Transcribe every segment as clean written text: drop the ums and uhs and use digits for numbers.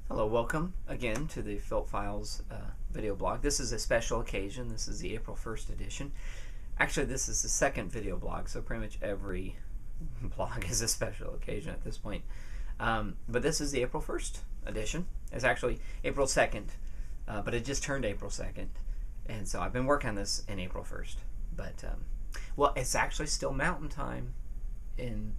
Hello, welcome again to the Phil Files video blog. This is a special occasion. This is the April 1st edition. Actually, this is the second video blog, so pretty much every blog is a special occasion at this point. But this is the April 1st edition. It's actually April 2nd, but it just turned April 2nd. And so I've been working on this in April 1st. But, well, it's actually still Mountain Time in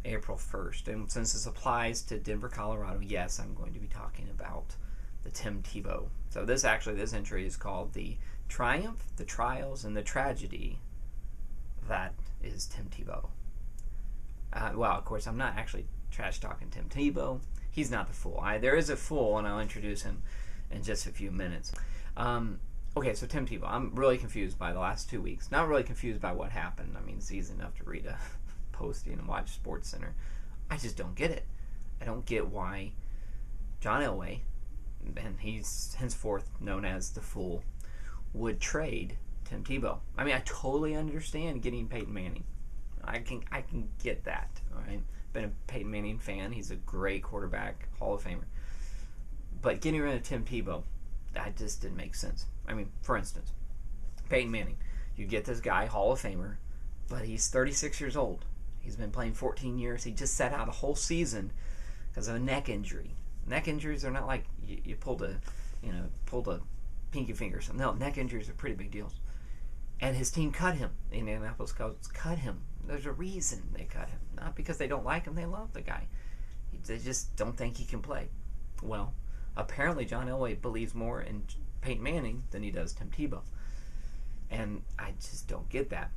April 1st, and since this applies to Denver, Colorado, yes, I'm going to be talking about the Tim Tebow. So this entry is called The Triumph, the Trials, and the Tragedy that is Tim Tebow. Well, of course, I'm not actually trash talking Tim Tebow. He's not the fool. There is a fool, and I'll introduce him in just a few minutes. Okay, so Tim Tebow. I'm really confused by the last 2 weeks. Not really confused by what happened. I mean, it's easy enough to read a posting and watch Sports Center. I just don't get it. I don't get why John Elway, and he's henceforth known as the Fool, would trade Tim Tebow. I mean, I totally understand getting Peyton Manning. I can get that. All right, been a Peyton Manning fan. He's a great quarterback, Hall of Famer. But getting rid of Tim Tebow, that just didn't make sense. I mean, for instance, Peyton Manning, you get this guy, Hall of Famer, but he's 36 years old. He's been playing 14 years. He just sat out a whole season because of a neck injury. Neck injuries are not like you pulled a pinky finger or something. No, neck injuries are pretty big deals. And his team cut him. The Indianapolis Colts cut him. There's a reason they cut him. Not because they don't like him. They love the guy. They just don't think he can play. Well, apparently John Elway believes more in Peyton Manning than he does Tim Tebow. And I just don't get that.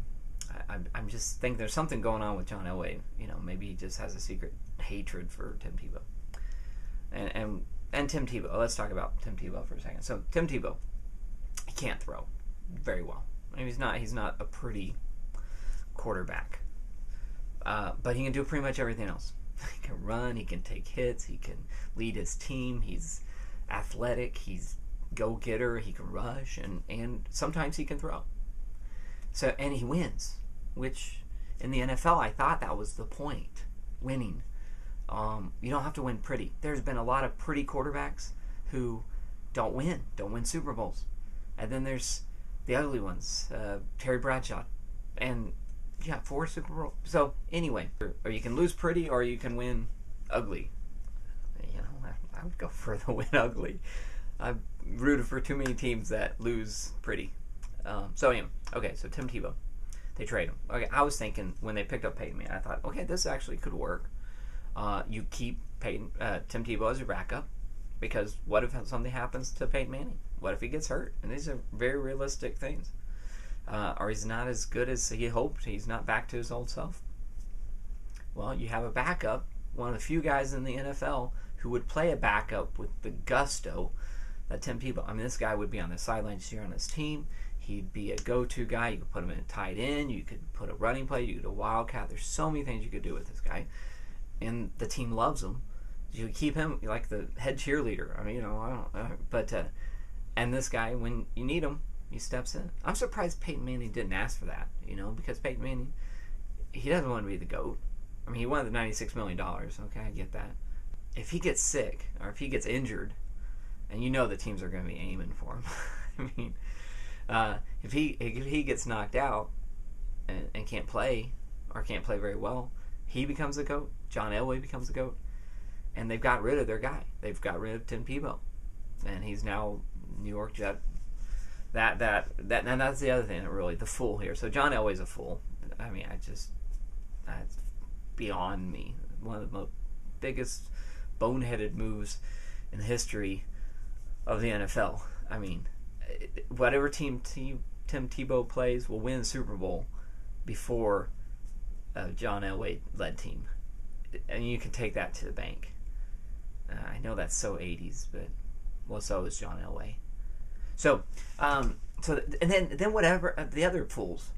I'm just think there's something going on with John Elway. You know, maybe he just has a secret hatred for Tim Tebow. And Tim Tebow. Let's talk about Tim Tebow for a second. So Tim Tebow, he can't throw very well. I mean, he's not a pretty quarterback, but he can do pretty much everything else. He can run. He can take hits. He can lead his team. He's athletic. He's go-getter. He can rush, and sometimes he can throw. So, and he wins, which in the NFL, I thought that was the point, winning. You don't have to win pretty. There's been a lot of pretty quarterbacks who don't win Super Bowls. And then there's the ugly ones, Terry Bradshaw, and yeah, 4 Super Bowls. So anyway, or you can lose pretty or you can win ugly. You know, I would go for the win ugly. I've rooted for too many teams that lose pretty. So anyway, okay, so Tim Tebow, they trade him. Okay, I was thinking when they picked up Peyton Manning, I thought, okay, this actually could work. You keep Tim Tebow as your backup, because what if something happens to Peyton Manning? What if he gets hurt? And these are very realistic things. Or he's not as good as he hoped. He's not back to his old self. Well, you have a backup, one of the few guys in the NFL who would play a backup with the gusto that Tim Tebow. I mean, this guy would be on the sidelines here on his team. He'd be a go-to guy. You could put him in a tight end. You could put a running play. You could do a wildcat. There's so many things you could do with this guy. And the team loves him. You could keep him like the head cheerleader. I mean, you know, and this guy, when you need him, he steps in. I'm surprised Peyton Manning didn't ask for that, you know, because Peyton Manning, he doesn't want to be the GOAT. I mean, he wanted the $96 million. Okay, I get that. If he gets sick or if he gets injured, and you know the teams are going to be aiming for him. I mean, if he gets knocked out and can't play or can't play very well, he becomes the GOAT. John Elway becomes the GOAT, and they've got rid of their guy. They've got rid of Tim Tebow, and he's now New York Jet. And that's the other thing. Really, the fool here. So John Elway's a fool. I mean, that's beyond me. One of the biggest boneheaded moves in the history of the NFL. I mean, whatever team Tim Tebow plays will win the Super Bowl before a John Elway-led team. And you can take that to the bank. I know that's so 80s, but, well, so is John Elway. So, and then whatever, the other fools,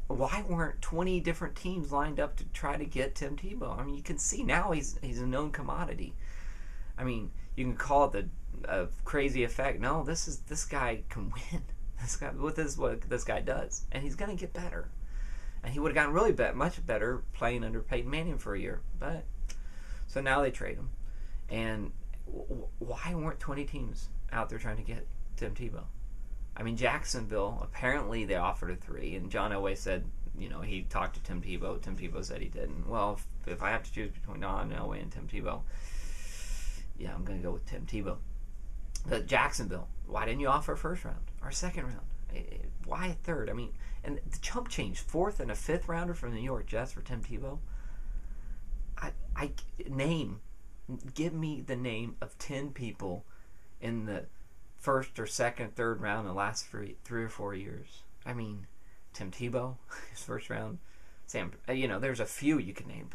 why weren't 20 different teams lined up to try to get Tim Tebow? I mean, you can see now he's a known commodity. I mean, you can call it a crazy effect. No, this guy can win. This is what this guy does, and he's going to get better. And he would have gotten really much better playing under Peyton Manning for a year. But so now they trade him, and why weren't 20 teams out there trying to get Tim Tebow? I mean, Jacksonville, apparently they offered a 3, and John Elway said, he talked to Tim Tebow. Tim Tebow said he didn't. Well, if I have to choose between John Elway and Tim Tebow, yeah, I'm going to go with Tim Tebow. But Jacksonville, why didn't you offer a first round or second round? Why a third? I mean, and the chump change, 4th and a 5th rounder from the New York Jets for Tim Tebow. Give me the name of 10 people in the first or second, third round in the last 3 or 4 years. I mean, Tim Tebow, his first round. There's a few you can name,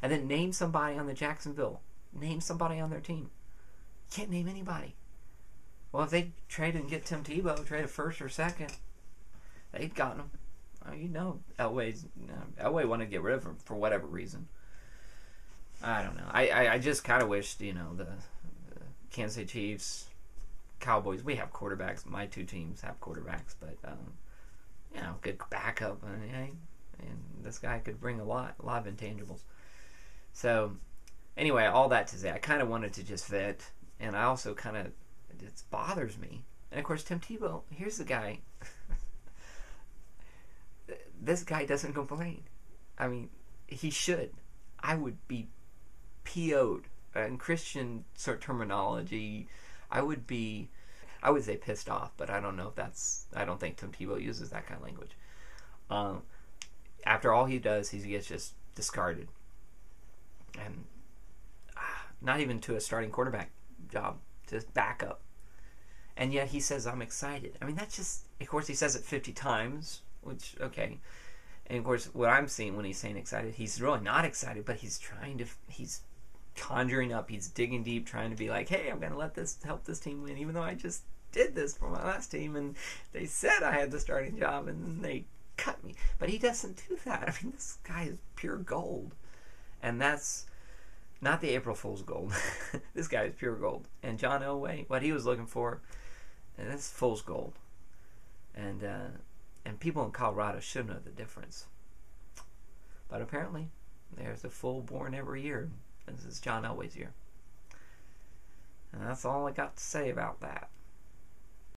and then name somebody on the Jacksonville. Name somebody on their team. You can't name anybody. Well, if they trade and get Tim Tebow, trade a first or second, they'd gotten him. Elway wanted to get rid of him for whatever reason. I don't know. I just kind of wish, the Kansas City Chiefs, Cowboys, we have quarterbacks. My 2 teams have quarterbacks, but, good backup. And this guy could bring a lot of intangibles. So, anyway, all that to say, I kind of wanted to just vent, and I also it bothers me. And, of course, Tim Tebow, here's the guy. This guy doesn't complain. I mean, he should. I would be PO'd. In Christian sort of terminology, I would say pissed off, but I don't know if I don't think Tim Tebow uses that kind of language. After all he does, he gets just discarded. And not even to a starting quarterback job, just backup. And yet he says, I'm excited. I mean, that's just, of course, he says it 50 times, which, okay. And of course, what I'm seeing when he's saying excited, he's really not excited, but he's conjuring up, he's digging deep, trying to be like, hey, I'm going to help this team win, even though I just did this for my last team, and they said I had the starting job, and then they cut me. But he doesn't do that. I mean, this guy is pure gold. And that's not the April Fool's gold. This guy is pure gold. And John Elway, what he was looking for, and that's fool's gold. And people in Colorado should know the difference. But apparently, there's a fool born every year. This is John Elway's year. And that's all I got to say about that.